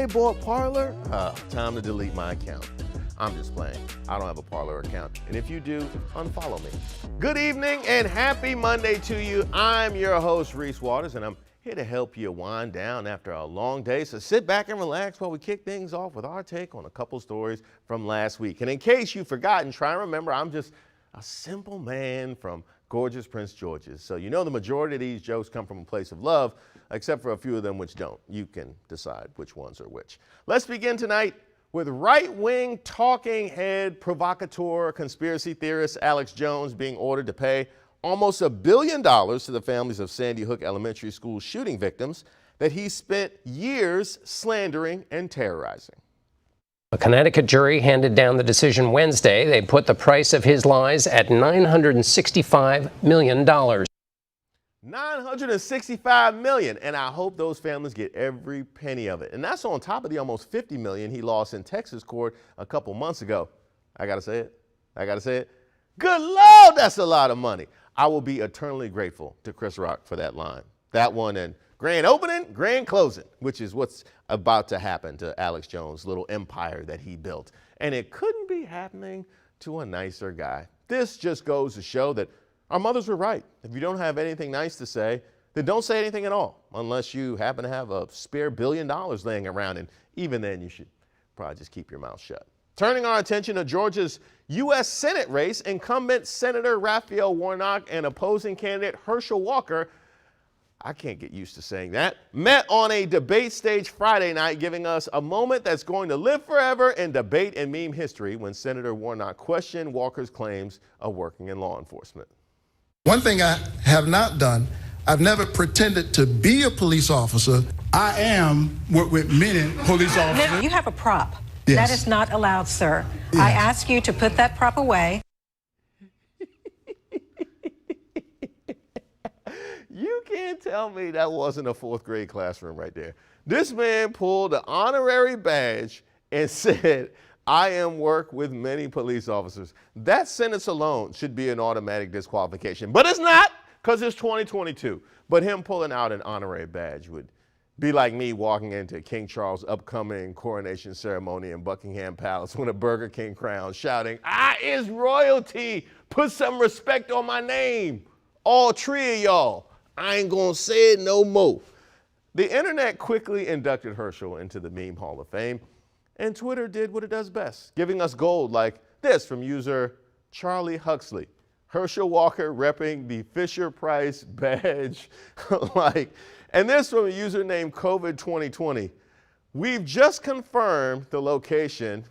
they bought Parler? Time to delete my account. I'm just playing. I don't have a Parler account. And if you do, unfollow me. Good evening and happy Monday to you. I'm your host, Reese Waters, and I'm here to help you wind down after a long day. So sit back and relax while we kick things off with our take on a couple stories from last week. And in case you've forgotten, try and remember I'm just a simple man from gorgeous Prince George's. So you know the majority of these jokes come from a place of love, except for a few of them which don't. You can decide which ones are which. Let's begin tonight with right-wing talking head provocateur conspiracy theorist Alex Jones being ordered to pay almost $1 billion to the families of Sandy Hook Elementary School shooting victims that he spent years slandering and terrorizing. A Connecticut jury handed down the decision Wednesday. They put the price of his lies at $965 million. $965 million, and I hope those families get every penny of it. And that's on top of the almost $50 million he lost in Texas court a couple months ago. I gotta say it. Good Lord, that's a lot of money. I will be eternally grateful to Chris Rock for that line. That one and grand opening, grand closing, which is what's about to happen to Alex Jones' little empire that he built. And it couldn't be happening to a nicer guy. This just goes to show that our mothers were right. If you don't have anything nice to say, then don't say anything at all, unless you happen to have a spare $1 billion laying around. And even then, you should probably just keep your mouth shut. Turning our attention to Georgia's U.S. Senate race, incumbent Senator Raphael Warnock and opposing candidate Herschel Walker, I can't get used to saying that, met on a debate stage Friday night, giving us a moment that's going to live forever in debate and meme history when Senator Warnock questioned Walker's claims of working in law enforcement. One thing I have not done, I've never pretended to be a police officer. I am with many police officers. You have a prop. Yes. That is not allowed, sir. Yes. I ask you to put that prop away. You can't tell me that wasn't a fourth grade classroom right there. This man pulled the honorary badge and said, I am work with many police officers. That sentence alone should be an automatic disqualification, but it's not, because it's 2022. But him pulling out an honorary badge would be like me walking into King Charles' upcoming coronation ceremony in Buckingham Palace with a Burger King crown, shouting, I is royalty, put some respect on my name. All three of y'all, I ain't gonna say it no more. The internet quickly inducted Herschel into the Meme Hall of Fame, and Twitter did what it does best, giving us gold like this from user Charlie Huxley. Herschel Walker repping the Fisher-Price badge. And this from a user named COVID 2020. We've just confirmed the location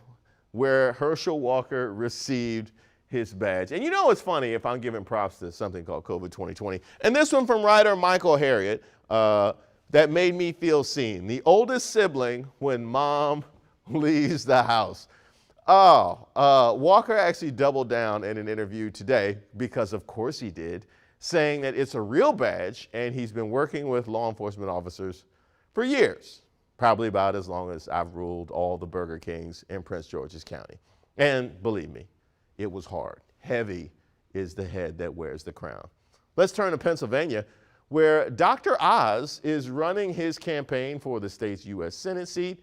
where Herschel Walker received his badge. And you know what's funny if I'm giving props to something called COVID 2020. And this one from writer Michael Harriot that made me feel seen. The oldest sibling when mom leaves the house. Walker actually doubled down in an interview today, because of course he did, saying that it's a real badge and he's been working with law enforcement officers for years, probably about as long as I've ruled all the Burger Kings in Prince George's County. And believe me, it was hard. Heavy is the head that wears the crown. Let's turn to Pennsylvania, where Dr. Oz is running his campaign for the state's U.S. Senate seat.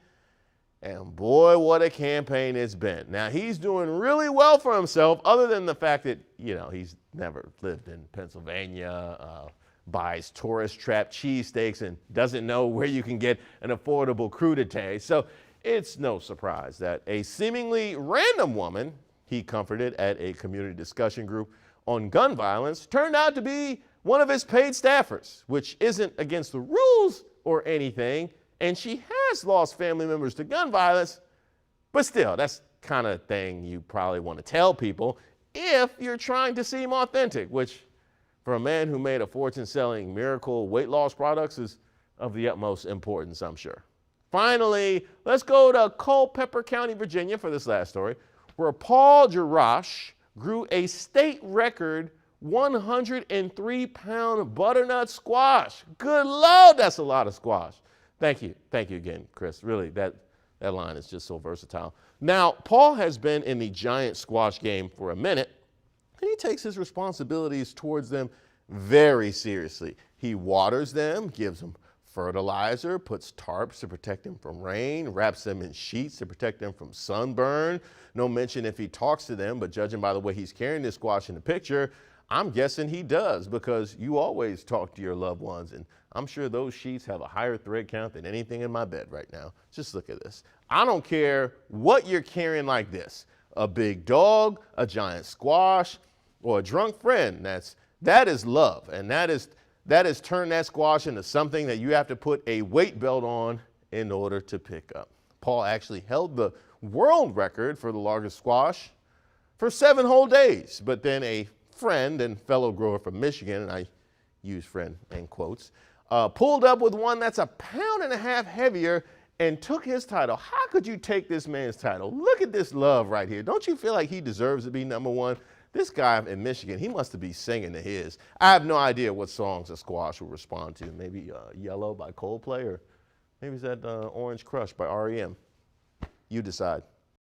And boy, what a campaign it's been. Now, he's doing really well for himself, other than the fact that, you know, he's never lived in Pennsylvania, buys tourist trap cheesesteaks, and doesn't know where you can get an affordable crudité. So it's no surprise that a seemingly random woman he comforted at a community discussion group on gun violence turned out to be one of his paid staffers, which isn't against the rules or anything. And she has lost family members to gun violence, but still, that's kind of thing you probably want to tell people if you're trying to seem authentic, which for a man who made a fortune selling miracle weight loss products is of the utmost importance, I'm sure. Finally, let's go to Culpeper County, Virginia for this last story, where Paul Jarash grew a state record 103-pound butternut squash. Good Lord, that's a lot of squash. Thank you again, Chris. Really, that line is just so versatile. Now, Paul has been in the giant squash game for a minute, and he takes his responsibilities towards them very seriously. He waters them, gives them fertilizer, puts tarps to protect him from rain, wraps them in sheets to protect them from sunburn. No mention if he talks to them, but judging by the way he's carrying this squash in the picture, I'm guessing he does, because you always talk to your loved ones, and I'm sure those sheets have a higher thread count than anything in my bed right now. Just look at this. I don't care what you're carrying like this, a big dog, a giant squash, or a drunk friend. That is love, and that is turned that squash into something that you have to put a weight belt on in order to pick up. Paul actually held the world record for the largest squash for 7 whole days, but then a friend and fellow grower from Michigan, and I use friend in quotes, pulled up with one that's 1.5 pounds heavier and took his title. How could you take this man's title? Look at this love right here. Don't you feel like he deserves to be #1? This guy in Michigan, he must be singing to his. I have no idea what songs a squash will respond to. Maybe Yellow by Coldplay, or maybe it's that Orange Crush by REM. You decide.